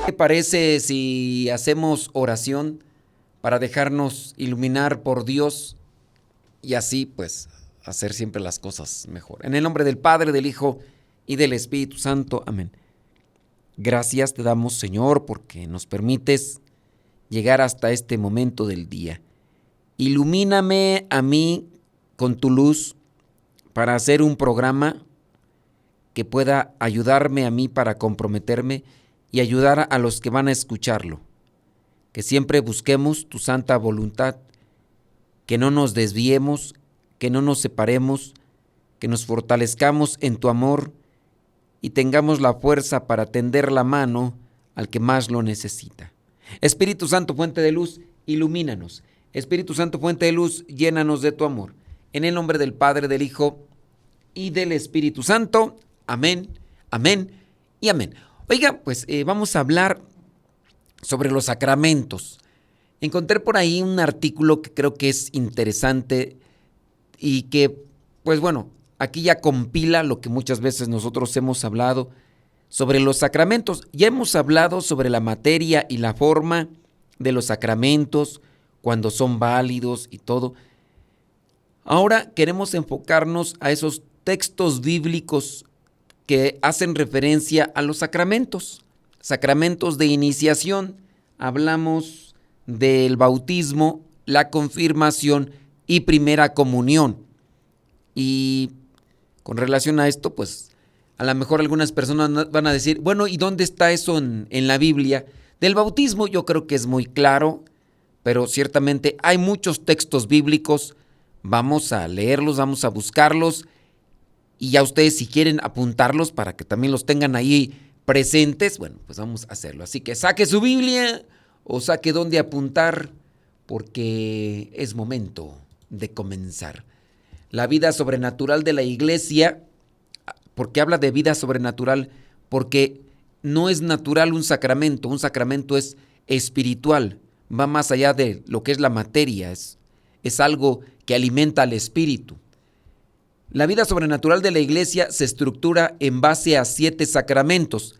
¿Qué parece si hacemos oración para dejarnos iluminar por Dios y así pues hacer siempre las cosas mejor? En el nombre del Padre, del Hijo y del Espíritu Santo. Amén. Gracias te damos, Señor, porque nos permites llegar hasta este momento del día. Ilumíname a mí con tu luz para hacer un programa que pueda ayudarme a mí para comprometerme y ayudar a los que van a escucharlo. Que siempre busquemos tu santa voluntad, que no nos desviemos, que no nos separemos, que nos fortalezcamos en tu amor y tengamos la fuerza para tender la mano al que más lo necesita. Espíritu Santo, fuente de luz, ilumínanos. Espíritu Santo, fuente de luz, llénanos de tu amor. En el nombre del Padre, del Hijo y del Espíritu Santo. Amén, amén y amén. Oiga, pues vamos a hablar sobre los sacramentos. Encontré por ahí un artículo que creo que es interesante y que, pues bueno, aquí ya compila lo que muchas veces nosotros hemos hablado sobre los sacramentos. Ya hemos hablado sobre la materia y la forma de los sacramentos, cuando son válidos y todo. Ahora queremos enfocarnos a esos textos bíblicos que hacen referencia a los sacramentos. Sacramentos de iniciación. Hablamos del bautismo, la confirmación y primera comunión. Y con relación a esto, pues a lo mejor algunas personas van a decir, bueno, ¿y dónde está eso en la Biblia? Del bautismo yo creo que es muy claro, pero ciertamente hay muchos textos bíblicos. Vamos a leerlos, vamos a buscarlos. Y ya ustedes si quieren apuntarlos para que también los tengan ahí presentes, bueno, pues vamos a hacerlo. Así que saque su Biblia o saque dónde apuntar porque es momento de comenzar. La vida sobrenatural de la iglesia, ¿por qué habla de vida sobrenatural? Porque no es natural un sacramento es espiritual, va más allá de lo que es la materia, es algo que alimenta al espíritu. La vida sobrenatural de la iglesia se estructura en base a 7 sacramentos.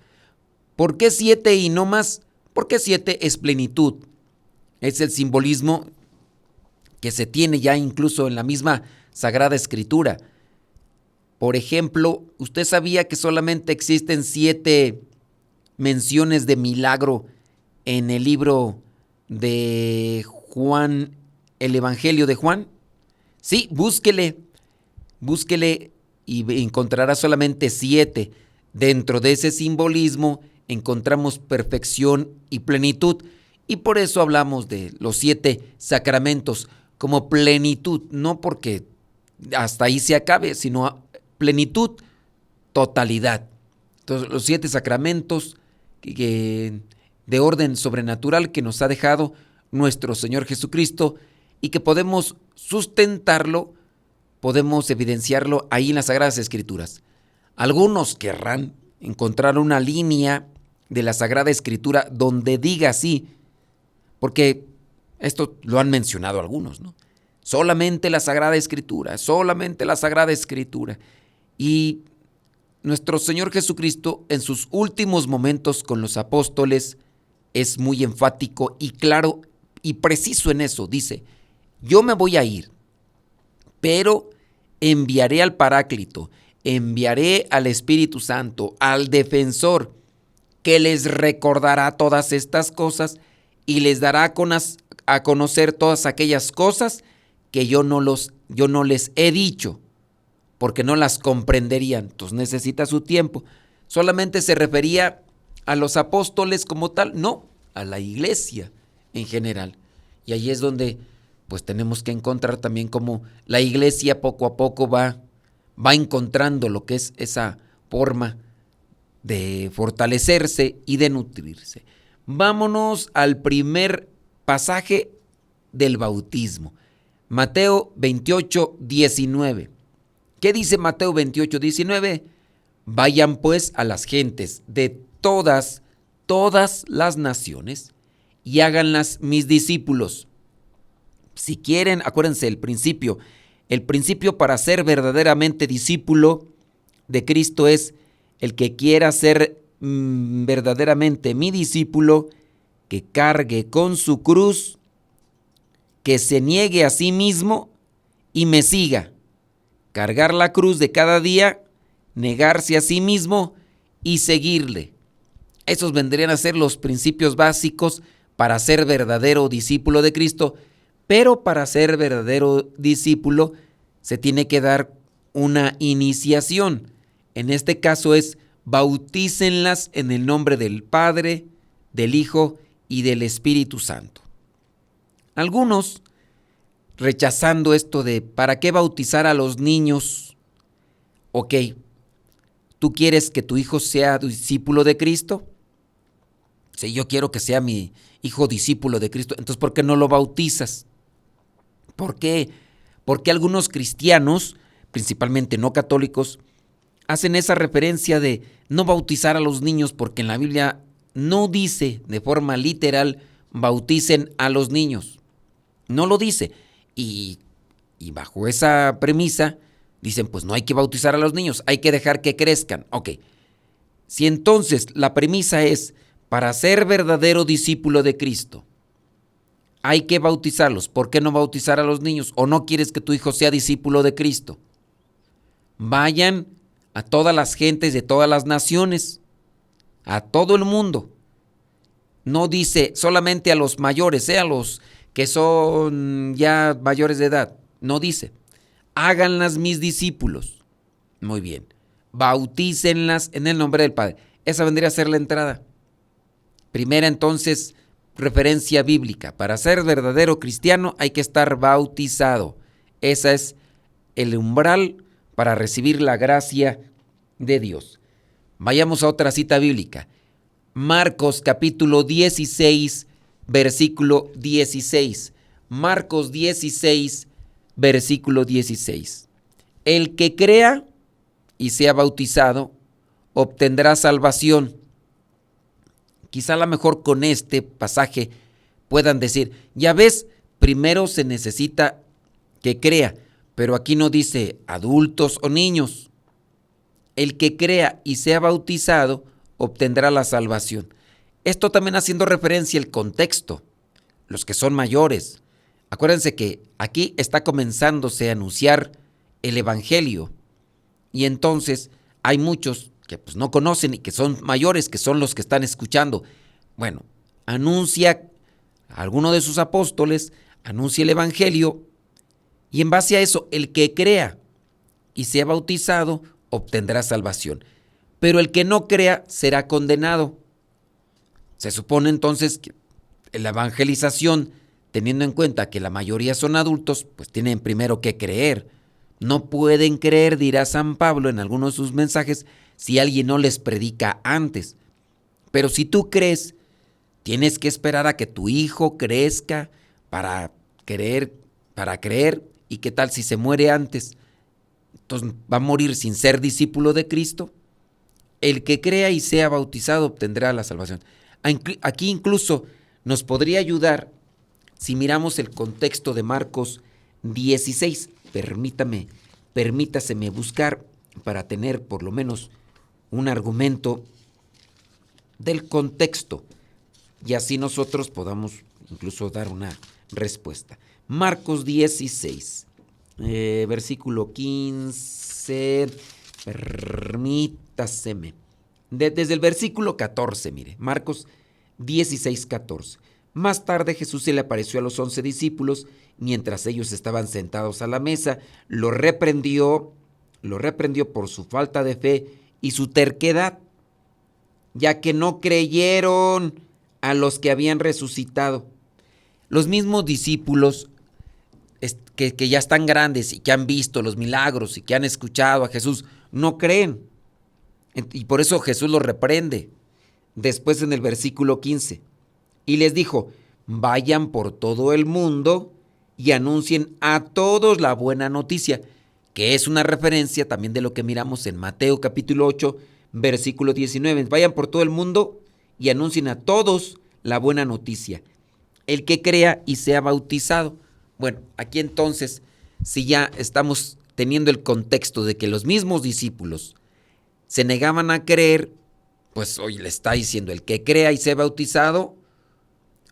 ¿Por qué 7 y no más? Porque 7 es plenitud. Es el simbolismo que se tiene ya incluso en la misma Sagrada Escritura. Por ejemplo, ¿usted sabía que solamente existen 7 menciones de milagro en el libro de Juan, el Evangelio de Juan? Sí, búsquele y encontrará solamente 7. Dentro de ese simbolismo encontramos perfección y plenitud, y por eso hablamos de los 7 sacramentos como plenitud, no porque hasta ahí se acabe, sino plenitud, totalidad. Entonces, los 7 sacramentos de orden sobrenatural que nos ha dejado nuestro Señor Jesucristo y que podemos sustentarlo, podemos evidenciarlo ahí en las Sagradas Escrituras. Algunos querrán encontrar una línea de la Sagrada Escritura donde diga así, porque esto lo han mencionado algunos, ¿no? Solamente la Sagrada Escritura, solamente la Sagrada Escritura. Y nuestro Señor Jesucristo en sus últimos momentos con los apóstoles es muy enfático y claro y preciso en eso. Dice, yo me voy a ir, pero enviaré al Paráclito, enviaré al Espíritu Santo, al Defensor, que les recordará todas estas cosas y les dará a conocer todas aquellas cosas que yo no les he dicho, porque no las comprenderían. Entonces necesita su tiempo. Solamente se refería a los apóstoles como tal, no, a la iglesia en general. Y ahí es donde pues tenemos que encontrar también cómo la iglesia poco a poco va encontrando lo que es esa forma de fortalecerse y de nutrirse. Vámonos al primer pasaje del bautismo. Mateo 28, 19. ¿Qué dice Mateo 28, 19? Vayan pues a las gentes de todas las naciones y háganlas mis discípulos. Si quieren, acuérdense el principio para ser verdaderamente discípulo de Cristo es el que quiera ser verdaderamente mi discípulo, que cargue con su cruz, que se niegue a sí mismo y me siga. Cargar la cruz de cada día, negarse a sí mismo y seguirle. Esos vendrían a ser los principios básicos para ser verdadero discípulo de Cristo, pero para ser verdadero discípulo se tiene que dar una iniciación. En este caso es bautícenlas en el nombre del Padre, del Hijo y del Espíritu Santo. Algunos, rechazando esto de ¿para qué bautizar a los niños? Ok, ¿tú quieres que tu hijo sea discípulo de Cristo? Si yo quiero que sea mi hijo discípulo de Cristo, entonces ¿por qué no lo bautizas? ¿Por qué? Porque algunos cristianos, principalmente no católicos, hacen esa referencia de no bautizar a los niños porque en la Biblia no dice de forma literal bauticen a los niños. No lo dice. Y bajo esa premisa dicen pues no hay que bautizar a los niños, hay que dejar que crezcan. Ok. Si entonces la premisa es para ser verdadero discípulo de Cristo, hay que bautizarlos. ¿Por qué no bautizar a los niños? ¿O no quieres que tu hijo sea discípulo de Cristo? Vayan a todas las gentes de todas las naciones, a todo el mundo. No dice solamente a los mayores, a los que son ya mayores de edad. No dice, háganlas mis discípulos. Muy bien. Bautícenlas en el nombre del Padre. Esa vendría a ser la entrada. Primera entonces, referencia bíblica. Para ser verdadero cristiano hay que estar bautizado. Ese es el umbral para recibir la gracia de Dios. Vayamos a otra cita bíblica. Marcos capítulo 16, versículo 16. Marcos 16, versículo 16. El que crea y sea bautizado obtendrá salvación. Quizá a lo mejor con este pasaje puedan decir, ya ves, primero se necesita que crea, pero aquí no dice adultos o niños. El que crea y sea bautizado obtendrá la salvación. Esto también haciendo referencia al contexto, los que son mayores. Acuérdense que aquí está comenzándose a anunciar el evangelio y entonces hay muchos que pues no conocen y que son mayores, que son los que están escuchando. Bueno, anuncia a alguno de sus apóstoles, anuncia el evangelio y en base a eso el que crea y sea bautizado obtendrá salvación. Pero el que no crea será condenado. Se supone entonces que la evangelización, teniendo en cuenta que la mayoría son adultos, pues tienen primero que creer. No pueden creer, dirá San Pablo en algunos de sus mensajes, si alguien no les predica antes. Pero si tú crees, tienes que esperar a que tu hijo crezca para creer. ¿Y qué tal si se muere antes? Entonces, ¿va a morir sin ser discípulo de Cristo? El que crea y sea bautizado obtendrá la salvación. Aquí incluso nos podría ayudar si miramos el contexto de Marcos 16. Permítaseme buscar para tener por lo menos un argumento del contexto y así nosotros podamos incluso dar una respuesta. Marcos 16, versículo 15, permítaseme. Desde el versículo 14, mire, Marcos 16, 14. Más tarde Jesús se le apareció a los 11 discípulos, mientras ellos estaban sentados a la mesa, lo reprendió por su falta de fe y su terquedad, ya que no creyeron a los que habían resucitado. Los mismos discípulos que ya están grandes y que han visto los milagros y que han escuchado a Jesús, no creen. Y por eso Jesús los reprende. Después en el versículo 15. Y les dijo, vayan por todo el mundo y anuncien a todos la buena noticia, que es una referencia también de lo que miramos en Mateo capítulo 8, versículo 19. Vayan por todo el mundo y anuncien a todos la buena noticia. El que crea y sea bautizado. Bueno, aquí entonces, si ya estamos teniendo el contexto de que los mismos discípulos se negaban a creer pues hoy le está diciendo, el que crea y sea bautizado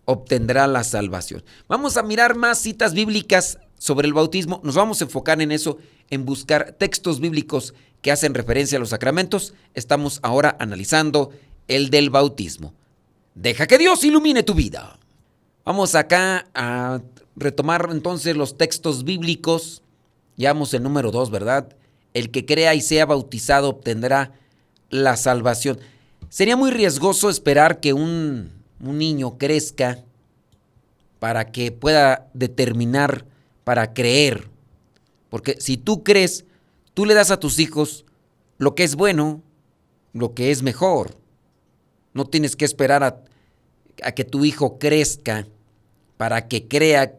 obtendrá la salvación. Vamos a mirar más citas bíblicas sobre el bautismo. Nos vamos a enfocar en eso, en buscar textos bíblicos que hacen referencia a los sacramentos. Estamos ahora analizando el del bautismo. Deja que Dios ilumine tu vida. Vamos acá a retomar entonces los textos bíblicos. Ya vamos en número 2, ¿verdad? El que crea y sea bautizado obtendrá la salvación. Sería muy riesgoso esperar que un niño crezca para que pueda determinar, para creer. Porque si tú crees, tú le das a tus hijos lo que es bueno, lo que es mejor. No tienes que esperar a que tu hijo crezca para que crea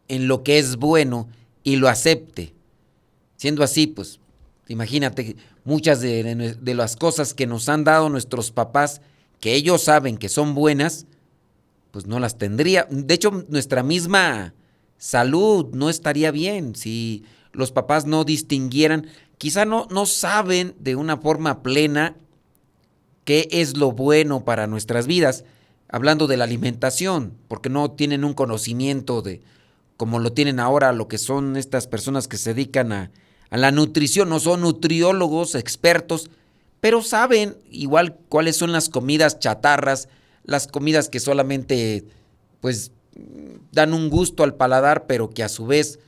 en lo que es bueno y lo acepte. Siendo así, pues, imagínate, muchas de las cosas que nos han dado nuestros papás, que ellos saben que son buenas, pues no las tendría. De hecho, nuestra misma salud no estaría bien si los papás no distinguieran, quizá no saben de una forma plena qué es lo bueno para nuestras vidas, hablando de la alimentación, porque no tienen un conocimiento de como lo tienen ahora lo que son estas personas que se dedican a la nutrición. No son nutriólogos expertos, pero saben igual cuáles son las comidas chatarras, las comidas que solamente pues dan un gusto al paladar, pero que a su vez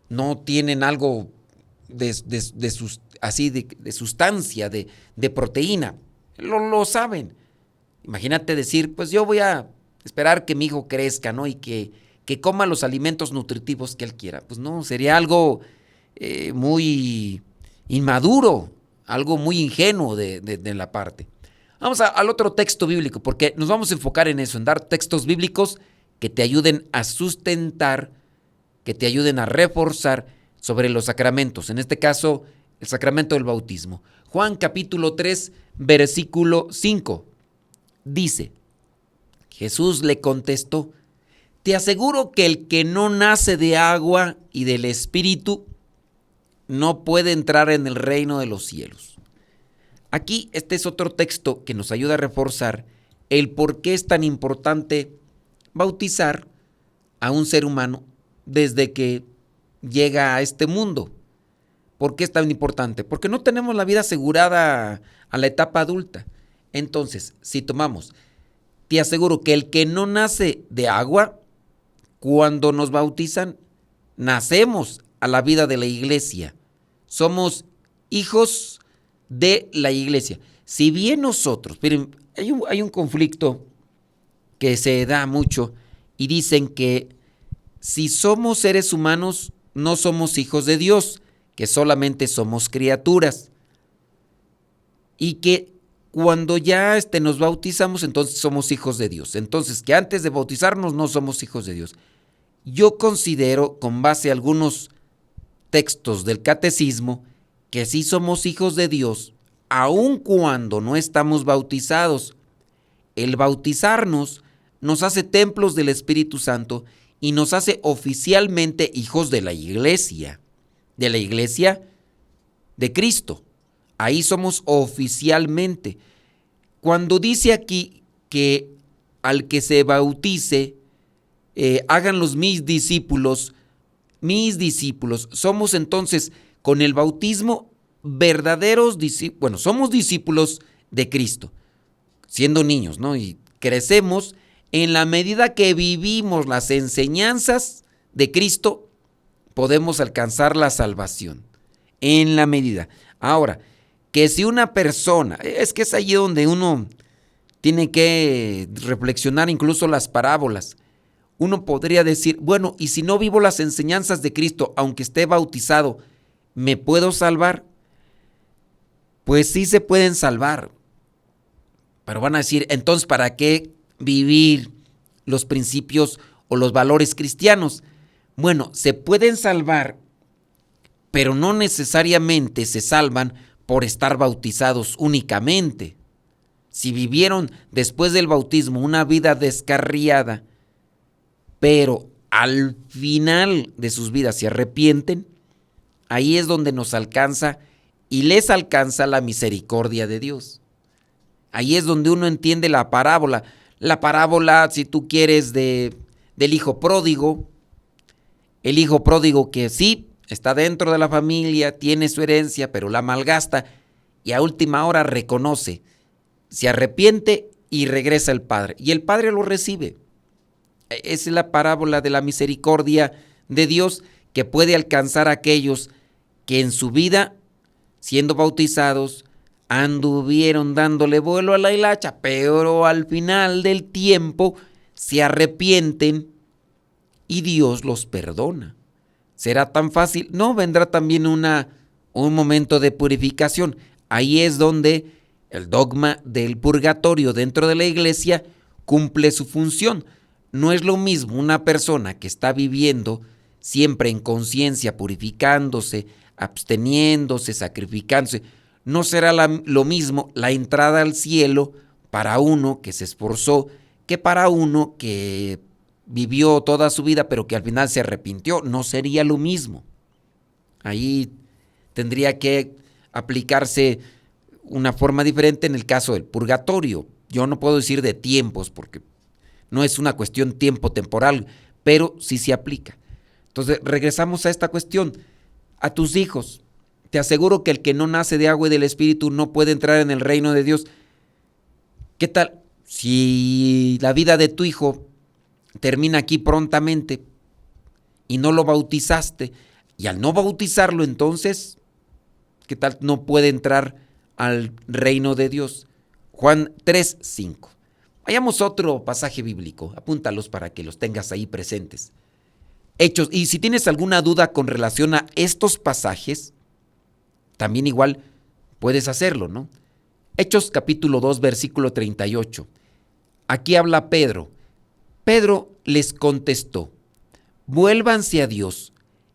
no tienen algo de sustancia, de proteína. Lo saben. Imagínate decir, pues yo voy a esperar que mi hijo crezca, ¿no? Y que coma los alimentos nutritivos que él quiera. Pues no, sería algo muy inmaduro, algo muy ingenuo de la parte. Vamos al otro texto bíblico, porque nos vamos a enfocar en eso, en dar textos bíblicos que te ayuden a sustentar, que te ayuden a reforzar sobre los sacramentos. En este caso, el sacramento del bautismo. Juan capítulo 3, versículo 5. Dice, Jesús le contestó, te aseguro que el que no nace de agua y del Espíritu no puede entrar en el reino de los cielos. Aquí este es otro texto que nos ayuda a reforzar el por qué es tan importante bautizar a un ser humano desde que llega a este mundo. ¿Por qué es tan importante? Porque no tenemos la vida asegurada a la etapa adulta. Entonces, si tomamos, te aseguro que el que no nace de agua, cuando nos bautizan, nacemos a la vida de la iglesia. Somos hijos de la iglesia. Si bien nosotros, miren, hay un conflicto que se da mucho y dicen que si somos seres humanos, no somos hijos de Dios, que solamente somos criaturas. Y que cuando ya nos bautizamos, entonces somos hijos de Dios. Entonces, que antes de bautizarnos no somos hijos de Dios. Yo considero, con base a algunos textos del catecismo, que sí somos hijos de Dios, aun cuando no estamos bautizados. El bautizarnos nos hace templos del Espíritu Santo y nos hace oficialmente hijos de la iglesia de Cristo. Ahí somos oficialmente. Cuando dice aquí que al que se bautice, háganlos mis discípulos, somos entonces con el bautismo verdaderos discípulos, bueno, somos discípulos de Cristo, siendo niños, ¿no? Y crecemos en la medida que vivimos las enseñanzas de Cristo, podemos alcanzar la salvación, en la medida. Ahora, que si una persona, es que es allí donde uno tiene que reflexionar incluso las parábolas. Uno podría decir, bueno, y si no vivo las enseñanzas de Cristo, aunque esté bautizado, ¿me puedo salvar? Pues sí se pueden salvar. Pero van a decir, entonces, ¿para qué vivir los principios o los valores cristianos? Bueno, se pueden salvar, pero no necesariamente se salvan por estar bautizados únicamente. Si vivieron después del bautismo una vida descarriada, pero al final de sus vidas se arrepienten, ahí es donde nos alcanza y les alcanza la misericordia de Dios. Ahí es donde uno entiende la parábola. La parábola, si tú quieres, del hijo pródigo. El hijo pródigo que sí, está dentro de la familia, tiene su herencia, pero la malgasta y a última hora reconoce, se arrepiente y regresa al padre. Y el padre lo recibe. Esa es la parábola de la misericordia de Dios que puede alcanzar a aquellos que en su vida, siendo bautizados, anduvieron dándole vuelo a la hilacha, pero al final del tiempo se arrepienten y Dios los perdona. ¿Será tan fácil? No, vendrá también un momento de purificación. Ahí es donde el dogma del purgatorio dentro de la iglesia cumple su función. No es lo mismo una persona que está viviendo siempre en conciencia, purificándose, absteniéndose, sacrificándose. No será lo mismo la entrada al cielo para uno que se esforzó que para uno que vivió toda su vida pero que al final se arrepintió. No sería lo mismo. Ahí tendría que aplicarse una forma diferente en el caso del purgatorio. Yo no puedo decir de tiempos porque no es una cuestión tiempo temporal, pero sí se aplica. Entonces, regresamos a esta cuestión. A tus hijos, te aseguro que el que no nace de agua y del Espíritu no puede entrar en el reino de Dios. ¿Qué tal si la vida de tu hijo termina aquí prontamente y no lo bautizaste? Y al no bautizarlo, entonces, ¿qué tal no puede entrar al reino de Dios? Juan 3:5. Vayamos a otro pasaje bíblico, apúntalos para que los tengas ahí presentes. Hechos, y si tienes alguna duda con relación a estos pasajes, también igual puedes hacerlo, ¿no? Hechos capítulo 2, versículo 38. Aquí habla Pedro. Pedro les contestó: vuélvanse a Dios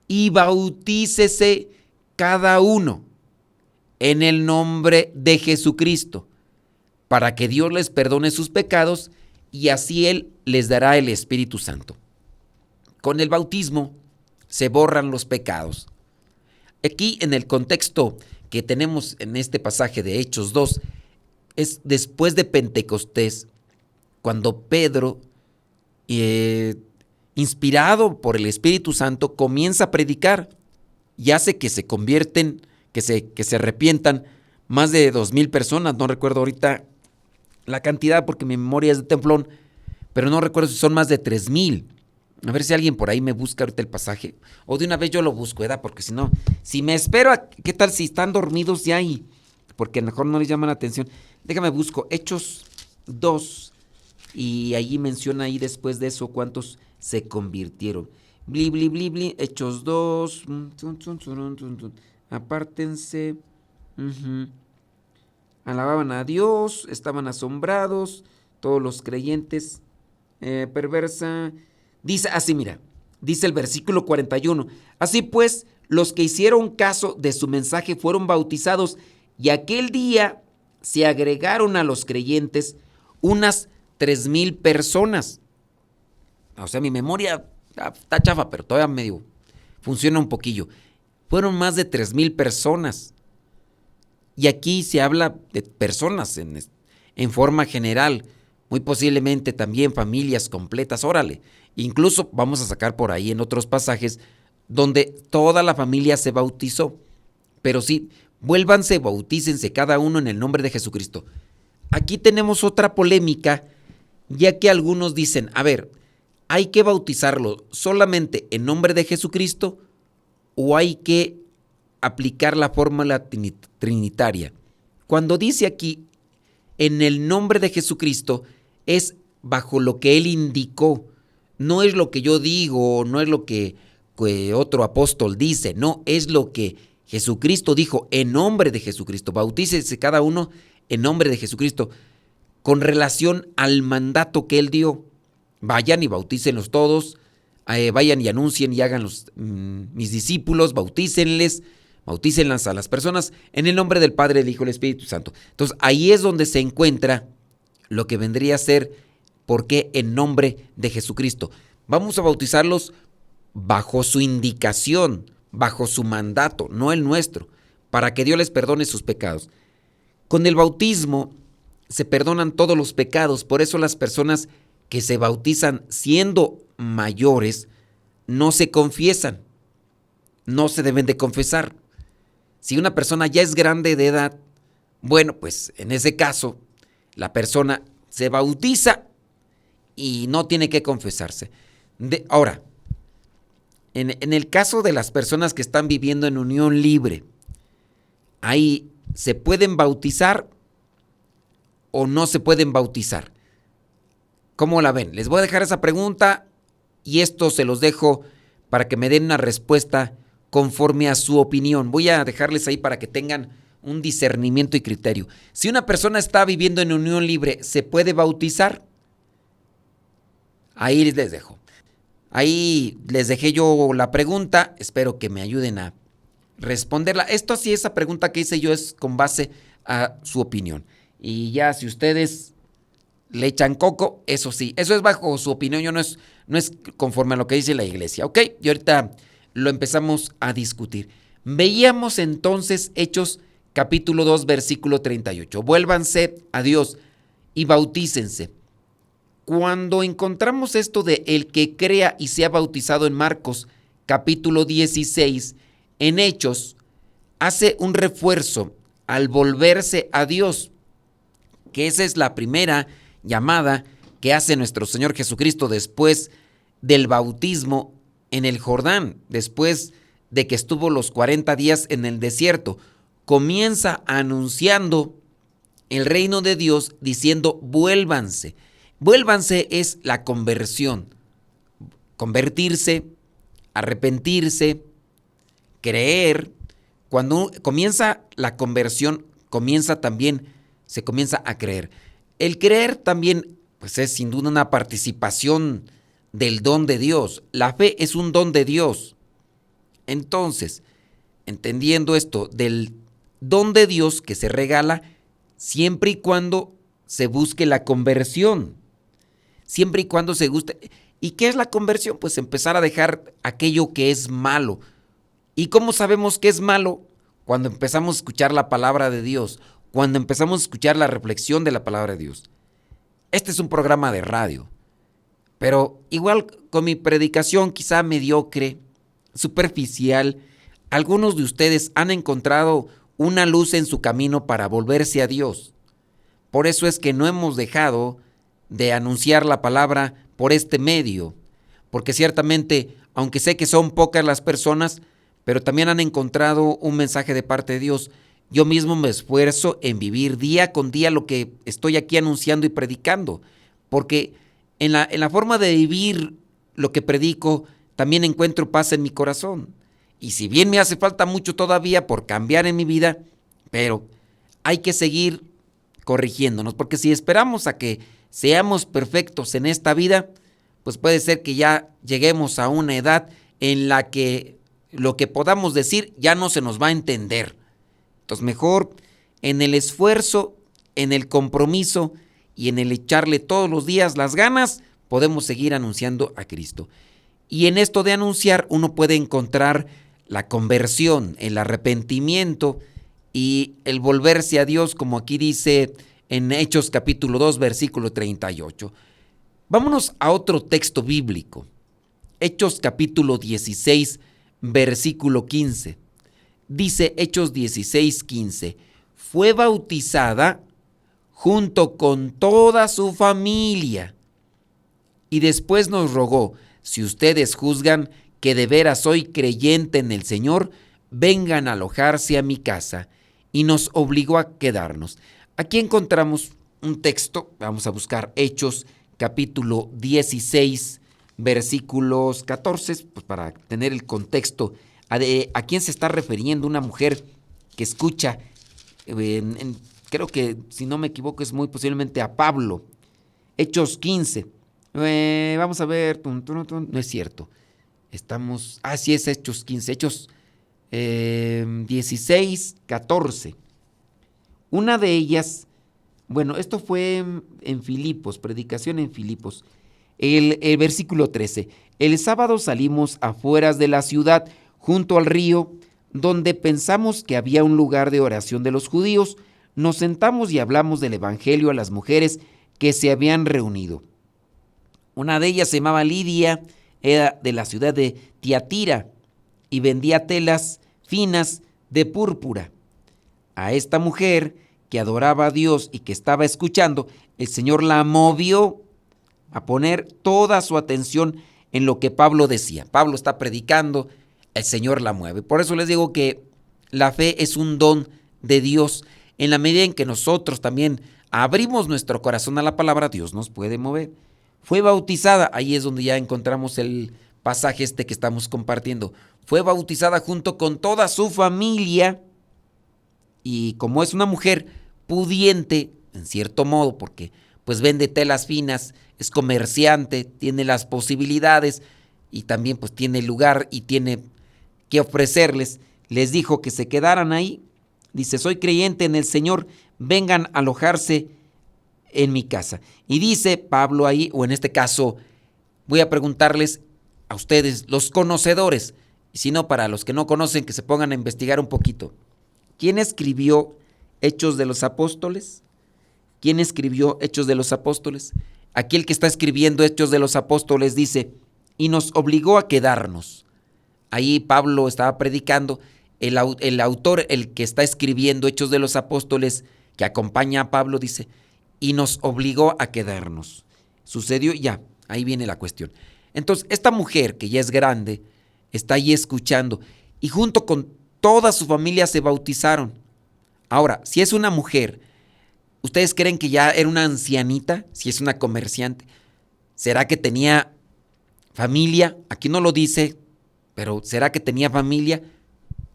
y bautícese cada uno en el nombre de Jesucristo, para que Dios les perdone sus pecados y así Él les dará el Espíritu Santo. Con el bautismo se borran los pecados. Aquí en el contexto que tenemos en este pasaje de Hechos 2, es después de Pentecostés, cuando Pedro, inspirado por el Espíritu Santo, comienza a predicar y hace que se convierten, que se arrepientan más de 2,000 personas. No recuerdo ahorita la cantidad porque mi memoria es de templón, pero no recuerdo si son más de 3,000. A ver si alguien por ahí me busca ahorita el pasaje. O de una vez yo lo busco, ¿verdad? Porque si no, si me espero, ¿qué tal si están dormidos ya ahí? Porque a lo mejor no les llama la atención. Déjame busco Hechos 2 y allí menciona ahí después de eso cuántos se convirtieron. Bli, bli, bli, bli. Hechos 2. Apártense. Alababan a Dios, estaban asombrados, todos los creyentes. Perversa. Dice así, mira, dice el versículo 41. Así pues, los que hicieron caso de su mensaje fueron bautizados y aquel día se agregaron a los creyentes unas 3,000 personas. O sea, mi memoria está chafa, pero todavía medio funciona un poquillo. Fueron más de 3,000 personas. Y aquí se habla de personas en forma general, muy posiblemente también familias completas, órale. Incluso vamos a sacar por ahí en otros pasajes donde toda la familia se bautizó. Pero sí, vuélvanse, bautícense cada uno en el nombre de Jesucristo. Aquí tenemos otra polémica, ya que algunos dicen, a ver, ¿hay que bautizarlo solamente en nombre de Jesucristo o hay que aplicar la fórmula trinitaria? Cuando dice aquí, en el nombre de Jesucristo, es bajo lo que Él indicó. No es lo que yo digo, no es lo que otro apóstol dice, no, es lo que Jesucristo dijo en nombre de Jesucristo. Bautícese cada uno en nombre de Jesucristo, con relación al mandato que Él dio. Vayan y bautícenlos todos, vayan y anuncien y hagan mis discípulos, bautícenlas a las personas en el nombre del Padre, del Hijo y del Espíritu Santo. Entonces ahí es donde se encuentra lo que vendría a ser, ¿por qué en nombre de Jesucristo? Vamos a bautizarlos bajo su indicación, bajo su mandato, no el nuestro, para que Dios les perdone sus pecados. Con el bautismo se perdonan todos los pecados. Por eso las personas que se bautizan siendo mayores no se confiesan, no se deben de confesar. Si una persona ya es grande de edad, bueno, pues en ese caso la persona se bautiza y no tiene que confesarse. Ahora, en el caso de las personas que están viviendo en unión libre, ahí se pueden bautizar o no se pueden bautizar. ¿Cómo la ven? Les voy a dejar esa pregunta y esto se los dejo para que me den una respuesta conforme a su opinión. Voy a dejarles ahí para que tengan un discernimiento y criterio. Si una persona está viviendo en unión libre, ¿se puede bautizar? Ahí les dejo. Ahí les dejé yo la pregunta. Espero que me ayuden a responderla. Esto sí, esa pregunta que hice yo es con base a su opinión. Y ya si ustedes le echan coco, eso sí, eso es bajo su opinión, no es conforme a lo que dice la iglesia, ¿ok? Y ahorita lo empezamos a discutir. Veíamos entonces Hechos capítulo 2, versículo 38. Vuélvanse a Dios y bautícense. Cuando encontramos esto de el que crea y sea bautizado en Marcos capítulo 16, en Hechos, hace un refuerzo al volverse a Dios, que esa es la primera llamada que hace nuestro Señor Jesucristo después del bautismo en el Jordán, después de que estuvo los 40 días en el desierto. Comienza anunciando el reino de Dios diciendo vuélvanse. Vuélvanse es la conversión, convertirse, arrepentirse, creer. Cuando comienza la conversión, se comienza a creer. El creer también, pues es sin duda una participación del don de Dios. La fe es un don de Dios. Entonces, entendiendo esto del don de Dios que se regala, siempre y cuando se busque la conversión, siempre y cuando se guste. ¿Y qué es la conversión? Pues empezar a dejar aquello que es malo. ¿Y cómo sabemos que es malo? Cuando empezamos a escuchar la palabra de Dios, cuando empezamos a escuchar la reflexión de la palabra de Dios. Este es un programa de radio, pero igual con mi predicación quizá mediocre, superficial, algunos de ustedes han encontrado una luz en su camino para volverse a Dios. Por eso es que no hemos dejado de anunciar la palabra por este medio, porque ciertamente, aunque sé que son pocas las personas, pero también han encontrado un mensaje de parte de Dios. Yo mismo me esfuerzo en vivir día con día lo que estoy aquí anunciando y predicando, porque en la forma de vivir lo que predico, también encuentro paz en mi corazón. Y si bien me hace falta mucho todavía por cambiar en mi vida, pero hay que seguir corrigiéndonos, porque si esperamos a que seamos perfectos en esta vida, pues puede ser que ya lleguemos a una edad en la que lo que podamos decir ya no se nos va a entender. Entonces mejor en el esfuerzo, en el compromiso y en el echarle todos los días las ganas, podemos seguir anunciando a Cristo. Y en esto de anunciar uno puede encontrar la conversión, el arrepentimiento y el volverse a Dios, como aquí dice en Hechos capítulo 2, versículo 38. Vámonos a otro texto bíblico. Hechos capítulo 16, versículo 15. Dice Hechos 16, 15. Fue bautizada junto con toda su familia. Y después nos rogó, si ustedes juzgan que de veras soy creyente en el Señor, vengan a alojarse a mi casa. Y nos obligó a quedarnos. Aquí encontramos un texto, vamos a buscar Hechos capítulo 16, versículos 14, pues para tener el contexto. ¿A quién se está refiriendo? Una mujer que escucha, creo que si no me equivoco es muy posiblemente a Pablo. Hechos 15, vamos a ver, no es cierto. Sí es Hechos 15, Hechos 16, 14. Una de ellas, bueno, esto fue en Filipos, predicación en Filipos. El versículo 13. El sábado salimos afueras de la ciudad, junto al río, donde pensamos que había un lugar de oración de los judíos. nos sentamos y hablamos del evangelio a las mujeres que se habían reunido. Una de ellas se llamaba Lidia, era de la ciudad de Tiatira y vendía telas finas de púrpura. A esta mujer que adoraba a Dios y que estaba escuchando, el Señor la movió a poner toda su atención en lo que Pablo decía. Pablo está predicando, el Señor la mueve. Por eso les digo que la fe es un don de Dios. En la medida en que nosotros también abrimos nuestro corazón a la palabra, Dios nos puede mover. Fue bautizada, ahí es donde ya encontramos el pasaje que estamos compartiendo. Fue bautizada junto con toda su familia y como es una mujer pudiente, en cierto modo, porque pues vende telas finas, es comerciante, tiene las posibilidades y también pues tiene lugar y tiene que ofrecerles, les dijo que se quedaran ahí. Dice, soy creyente en el Señor, vengan a alojarse en mi casa. Y dice Pablo ahí, o en este caso, voy a preguntarles a ustedes, los conocedores, y si no, para los que no conocen, que se pongan a investigar un poquito. ¿Quién escribió Hechos de los Apóstoles? ¿Quién escribió Hechos de los Apóstoles? Aquí el que está escribiendo Hechos de los Apóstoles dice, y nos obligó a quedarnos. Ahí Pablo estaba predicando, el autor, el que está escribiendo Hechos de los Apóstoles, que acompaña a Pablo, dice, y nos obligó a quedarnos. Sucedió ya, ahí viene la cuestión. Entonces, esta mujer que ya es grande, está ahí escuchando, y junto con toda su familia se bautizaron. Ahora, si es una mujer, ¿ustedes creen que ya era una ancianita? Si es una comerciante, ¿será que tenía familia? Aquí no lo dice, pero ¿será que tenía familia?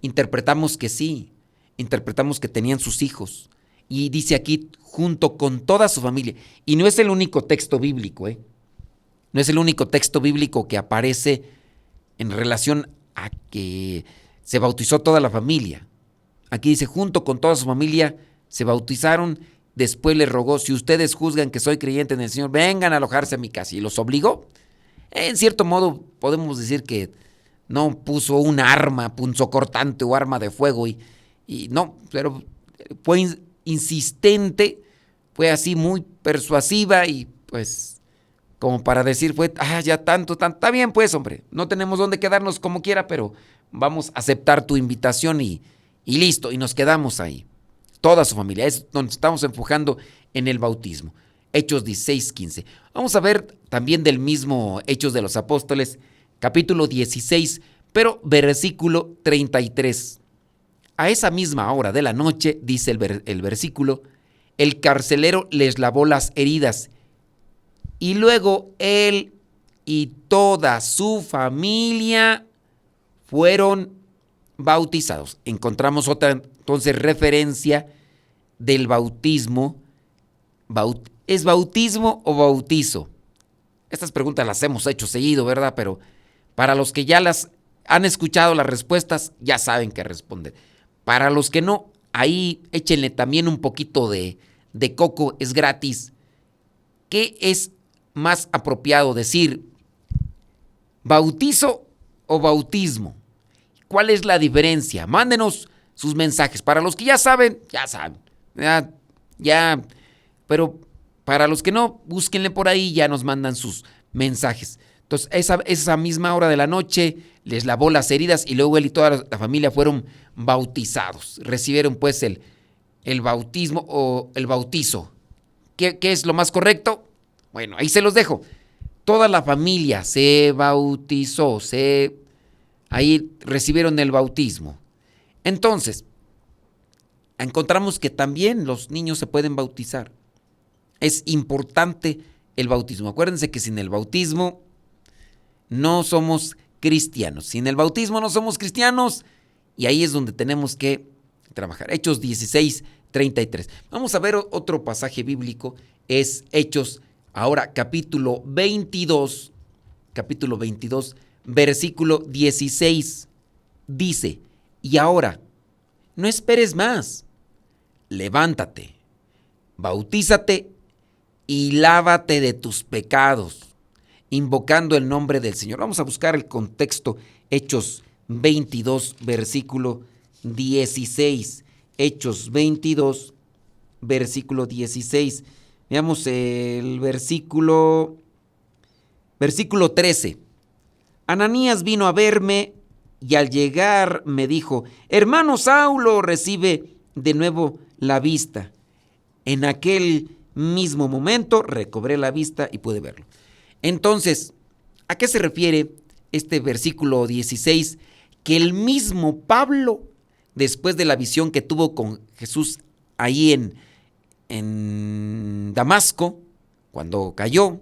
Interpretamos que sí, interpretamos que tenían sus hijos. Y dice aquí, junto con toda su familia. Y no es el único texto bíblico, No es el único texto bíblico que aparece en relación a que se bautizó toda la familia. Aquí dice, junto con toda su familia se bautizaron. Después les rogó, si ustedes juzgan que soy creyente en el Señor, vengan a alojarse a mi casa. Y los obligó. En cierto modo podemos decir que no puso un arma punzocortante o arma de fuego y no, pero fue insistente, fue así muy persuasiva y pues como para decir ya tanto, está bien pues hombre, no tenemos dónde quedarnos como quiera, pero vamos a aceptar tu invitación y listo, y nos quedamos ahí. Toda su familia, es donde estamos enfocando en el bautismo. Hechos 16:15. Vamos a ver también del mismo Hechos de los Apóstoles, capítulo 16, pero versículo 33. A esa misma hora de la noche, dice el versículo, el carcelero les lavó las heridas y luego él y toda su familia fueron bautizados. Encontramos otra entonces referencia del bautismo. ¿Es bautismo o bautizo? Estas preguntas las hemos hecho seguido, ¿verdad? Pero para los que ya las han escuchado las respuestas, ya saben qué responder. Para los que no, ahí échenle también un poquito de coco, es gratis. ¿Qué es más apropiado decir? ¿Bautizo o bautismo? ¿Cuál es la diferencia? Mándenos sus mensajes. Para los que ya saben, ya saben. Ya, pero para los que no, búsquenle por ahí, ya nos mandan sus mensajes. Entonces, esa misma hora de la noche les lavó las heridas y luego él y toda la familia fueron bautizados. Recibieron pues el bautismo o el bautizo. ¿Qué es lo más correcto? Bueno, ahí se los dejo. Toda la familia se bautizó, ahí recibieron el bautismo. Entonces, encontramos que también los niños se pueden bautizar. Es importante el bautismo. Acuérdense que sin el bautismo no somos cristianos. Sin el bautismo no somos cristianos y ahí es donde tenemos que trabajar. Hechos 16:33. Vamos a ver otro pasaje bíblico. Es Hechos, ahora capítulo 22, versículo 16. Dice, y ahora, no esperes más. Levántate, bautízate y lávate de tus pecados, invocando el nombre del Señor. Vamos a buscar el contexto. Hechos 22, versículo 16. Hechos 22, versículo 16. Veamos el versículo 13. Ananías vino a verme y al llegar me dijo: hermano Saulo, recibe de nuevo la vista. En aquel mismo momento recobré la vista y pude verlo. Entonces, ¿a qué se refiere este versículo 16? Que el mismo Pablo, después de la visión que tuvo con Jesús ahí en Damasco, cuando cayó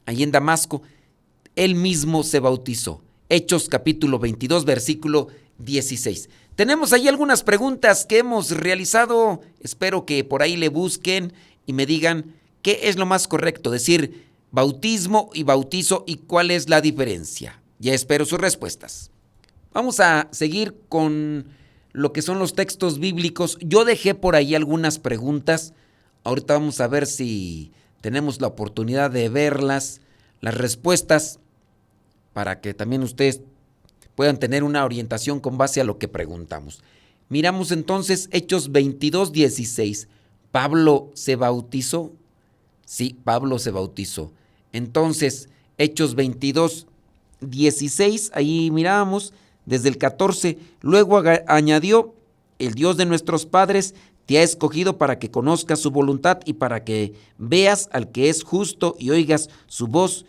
ahí en Damasco, él mismo se bautizó. Hechos capítulo 22, versículo 16. Tenemos ahí algunas preguntas que hemos realizado. Espero que por ahí le busquen y me digan qué es lo más correcto, decir bautismo y bautizo y cuál es la diferencia. Ya espero sus respuestas. Vamos a seguir con lo que son los textos bíblicos. Yo dejé por ahí algunas preguntas. Ahorita vamos a ver si tenemos la oportunidad de verlas, las respuestas, para que también ustedes puedan tener una orientación con base a lo que preguntamos. Miramos entonces Hechos 22, 16. ¿Pablo se bautizó? Sí, Pablo se bautizó. Entonces, Hechos 22, 16, ahí miramos desde el 14. Luego añadió: el Dios de nuestros padres te ha escogido para que conozcas su voluntad y para que veas al que es justo y oigas su voz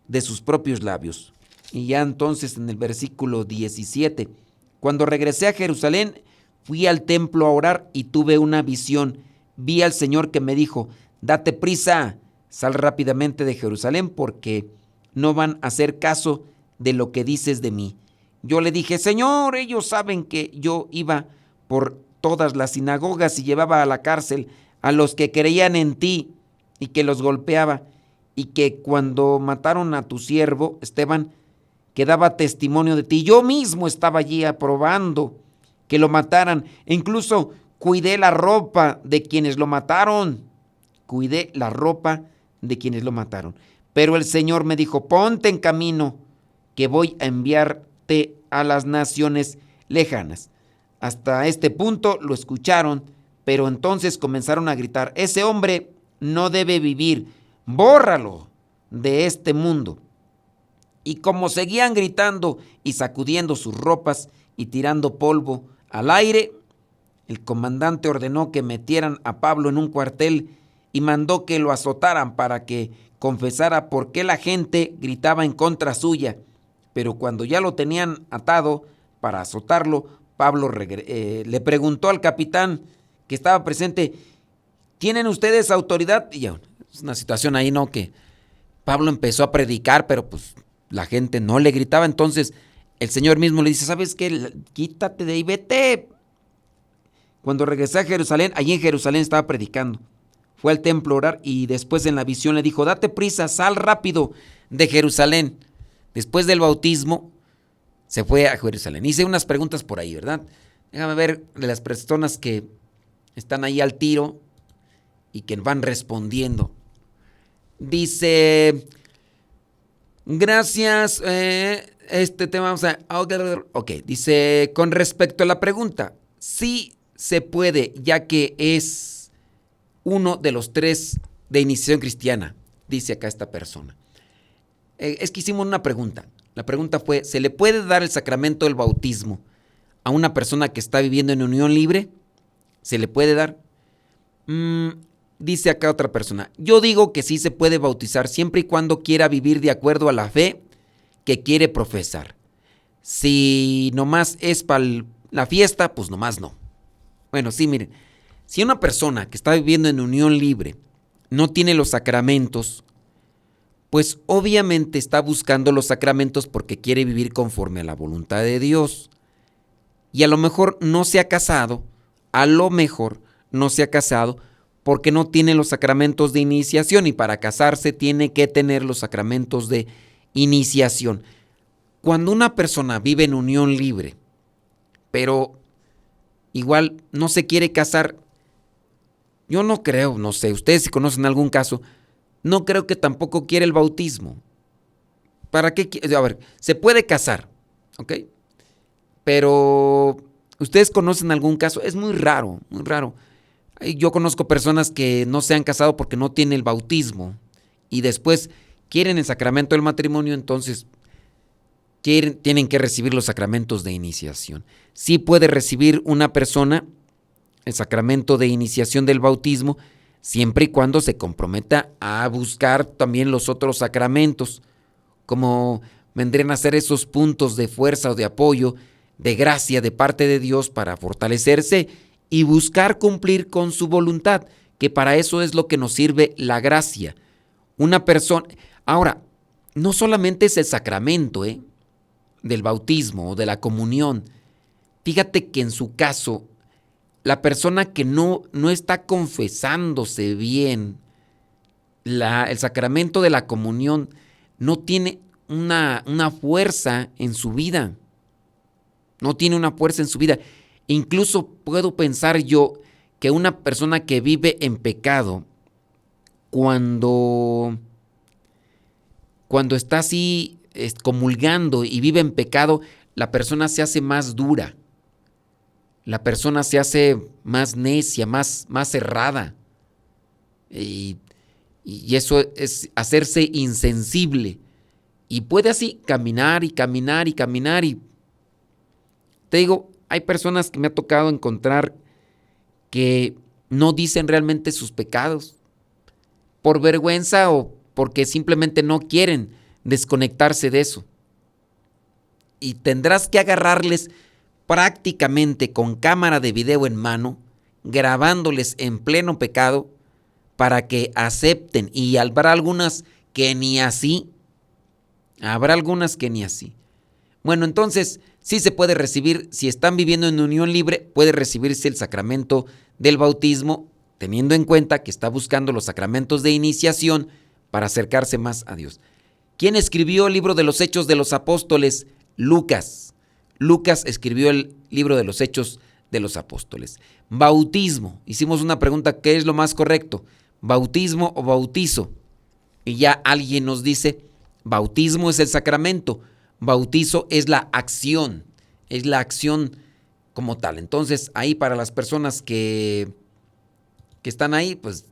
de sus propios labios. Y ya entonces en el versículo 17, cuando regresé a Jerusalén, fui al templo a orar y tuve una visión. Vi al Señor que me dijo: date prisa, sal rápidamente de Jerusalén porque no van a hacer caso de lo que dices de mí. Yo le dije: Señor, ellos saben que yo iba por todas las sinagogas y llevaba a la cárcel a los que creían en ti y que los golpeaba, y que cuando mataron a tu siervo Esteban, que daba testimonio de ti, yo mismo estaba allí aprobando que lo mataran, e incluso cuidé la ropa de quienes lo mataron. Cuidé la ropa de quienes lo mataron. Pero el Señor me dijo: ponte en camino, que voy a enviarte a las naciones lejanas. Hasta este punto lo escucharon, pero entonces comenzaron a gritar: ese hombre no debe vivir, bórralo de este mundo. Y como seguían gritando y sacudiendo sus ropas y tirando polvo al aire, el comandante ordenó que metieran a Pablo en un cuartel y mandó que lo azotaran para que confesara por qué la gente gritaba en contra suya. Pero cuando ya lo tenían atado para azotarlo, Pablo le preguntó al capitán que estaba presente: ¿tienen ustedes autoridad? Y ya, es una situación ahí, ¿no? Que Pablo empezó a predicar, pero pues la gente no le gritaba. Entonces el Señor mismo le dice: ¿sabes qué? Quítate de ahí, vete. Cuando regresé a Jerusalén, allí en Jerusalén estaba predicando. Fue al templo a orar y después en la visión le dijo: date prisa, sal rápido de Jerusalén. Después del bautismo se fue a Jerusalén. Hice unas preguntas por ahí, ¿verdad? Déjame ver de las personas que están ahí al tiro y que van respondiendo. Dice: gracias, este tema vamos a... Ok, dice: con respecto a la pregunta, sí se puede, ya que es uno de los 3 de iniciación cristiana, dice acá esta persona. Es que hicimos una pregunta. La pregunta fue: ¿se le puede dar el sacramento del bautismo a una persona que está viviendo en unión libre? ¿Se le puede dar? Dice acá otra persona: yo digo que sí se puede bautizar siempre y cuando quiera vivir de acuerdo a la fe que quiere profesar. Si nomás es para la fiesta, pues nomás no. Bueno, sí, miren, si una persona que está viviendo en unión libre no tiene los sacramentos, pues obviamente está buscando los sacramentos porque quiere vivir conforme a la voluntad de Dios. Y a lo mejor no se ha casado, porque no tiene los sacramentos de iniciación, y para casarse tiene que tener los sacramentos de iniciación. Cuando una persona vive en unión libre, pero igual no se quiere casar, yo no creo, no sé, ustedes si conocen algún caso, no creo que tampoco quiera el bautismo. ¿Para qué? A ver, se puede casar, ¿ok? Pero, ¿ustedes conocen algún caso? Es muy raro, muy raro. Yo conozco personas que no se han casado porque no tienen el bautismo y después quieren el sacramento del matrimonio, entonces tienen que recibir los sacramentos de iniciación. Sí puede recibir una persona el sacramento de iniciación del bautismo siempre y cuando se comprometa a buscar también los otros sacramentos, como vendrían a ser esos puntos de fuerza o de apoyo, de gracia de parte de Dios para fortalecerse y buscar cumplir con su voluntad, que para eso es lo que nos sirve la gracia. Una persona, ahora, no solamente es el sacramento del bautismo o de la comunión. Fíjate que en su caso, la persona que no está confesándose bien, el sacramento de la comunión no tiene una fuerza en su vida. No tiene una fuerza en su vida. Incluso puedo pensar yo que una persona que vive en pecado, cuando está así comulgando y vive en pecado, la persona se hace más dura. La persona se hace más necia, más cerrada. Y eso es hacerse insensible. Y puede así caminar y caminar y caminar. Y te digo, hay personas que me ha tocado encontrar que no dicen realmente sus pecados por vergüenza o porque simplemente no quieren desconectarse de eso. Y tendrás que agarrarles prácticamente con cámara de video en mano, grabándoles en pleno pecado para que acepten. Y habrá algunas que ni así. Bueno, entonces sí se puede recibir, si están viviendo en unión libre, puede recibirse el sacramento del bautismo, teniendo en cuenta que está buscando los sacramentos de iniciación para acercarse más a Dios. ¿Quién escribió el libro de los Hechos de los Apóstoles? Lucas. Lucas escribió el libro de los Hechos de los Apóstoles. Bautismo. Hicimos una pregunta, ¿qué es lo más correcto? ¿Bautismo o bautizo? Y ya alguien nos dice, bautismo es el sacramento, bautizo es la acción como tal. Entonces, ahí para las personas que están ahí, pues,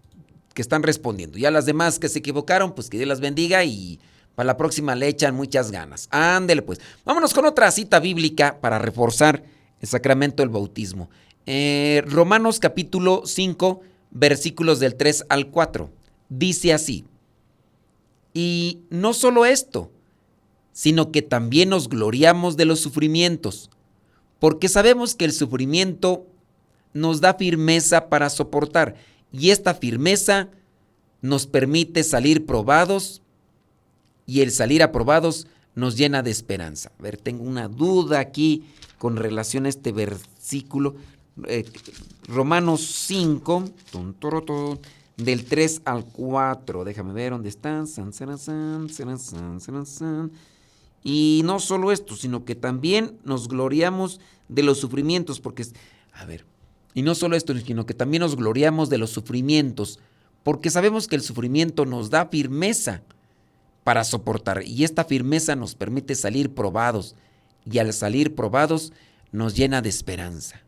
que están respondiendo. Ya las demás que se equivocaron, pues que Dios las bendiga y para la próxima le echan muchas ganas. Ándele pues. Vámonos con otra cita bíblica para reforzar el sacramento del bautismo. Romanos capítulo 5, versículos del 3 al 4. Dice así: y no solo esto, sino que también nos gloriamos de los sufrimientos, porque sabemos que el sufrimiento nos da firmeza para soportar, y esta firmeza nos permite salir probados, y el salir aprobados nos llena de esperanza. A ver, tengo una duda aquí con relación a este versículo. Romanos 5, del 3 al 4. Déjame ver dónde están. Y no solo esto, sino que también nos gloriamos de los sufrimientos, porque, y no solo esto, sino que también nos gloriamos de los sufrimientos, porque sabemos que el sufrimiento nos da firmeza para soportar, y esta firmeza nos permite salir probados, y al salir probados nos llena de esperanza.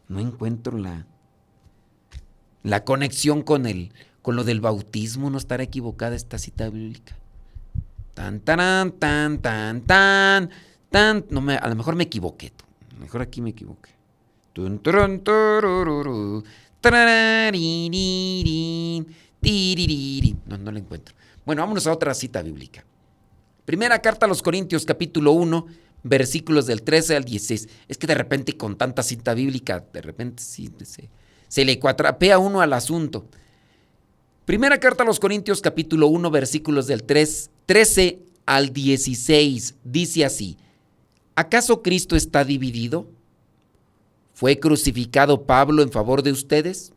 No encuentro la conexión con lo del bautismo. ¿No estará equivocada esta cita bíblica? No, a lo mejor me equivoqué. A lo mejor aquí me equivoqué. No la encuentro. Bueno, vámonos a otra cita bíblica. Primera carta a los Corintios, capítulo 1, versículos del 13 al 16. Es que de repente con tanta cita bíblica, de repente sí se le cuatrapea uno al asunto. Primera carta a los Corintios, capítulo 1, versículos del 13 al 16. Dice así: ¿acaso Cristo está dividido? ¿Fue crucificado Pablo en favor de ustedes?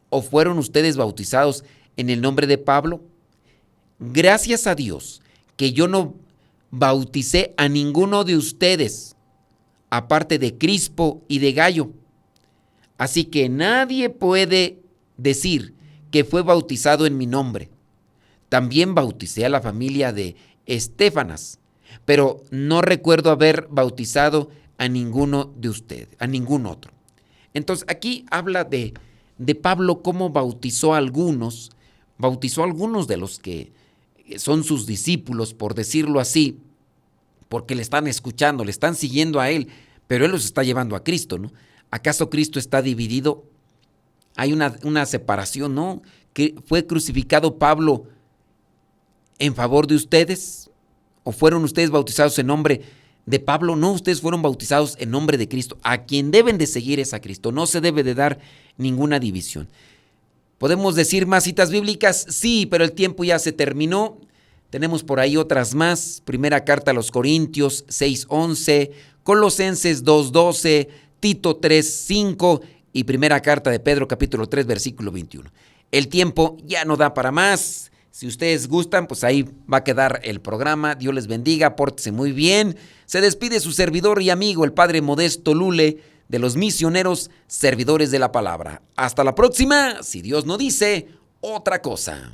¿O fueron ustedes bautizados en el nombre de Pablo? Gracias a Dios que yo no bauticé a ninguno de ustedes, aparte de Crispo y de Gayo. Así que nadie puede decir que fue bautizado en mi nombre. También bauticé a la familia de Estéfanas, pero no recuerdo haber bautizado a ninguno de ustedes, a ningún otro. Entonces aquí habla de de Pablo cómo bautizó a algunos de los que son sus discípulos, por decirlo así, porque le están escuchando, le están siguiendo a él, pero él los está llevando a Cristo, ¿no? ¿Acaso Cristo está dividido? Hay una separación, ¿no? ¿Que fue crucificado Pablo en favor de ustedes? ¿O fueron ustedes bautizados en nombre de Pablo? No, ustedes fueron bautizados en nombre de Cristo. A quien deben de seguir es a Cristo. No se debe de dar ninguna división. ¿Podemos decir más citas bíblicas? Sí, pero el tiempo ya se terminó. Tenemos por ahí otras más. Primera carta a los Corintios 6:11, Colosenses 2:12, Tito 3:5 y primera carta de Pedro capítulo 3 versículo 21. El tiempo ya no da para más. Si ustedes gustan, pues ahí va a quedar el programa. Dios les bendiga, pórtense muy bien. Se despide su servidor y amigo, el Padre Modesto Lule, de los misioneros servidores de la palabra. Hasta la próxima, si Dios no dice otra cosa.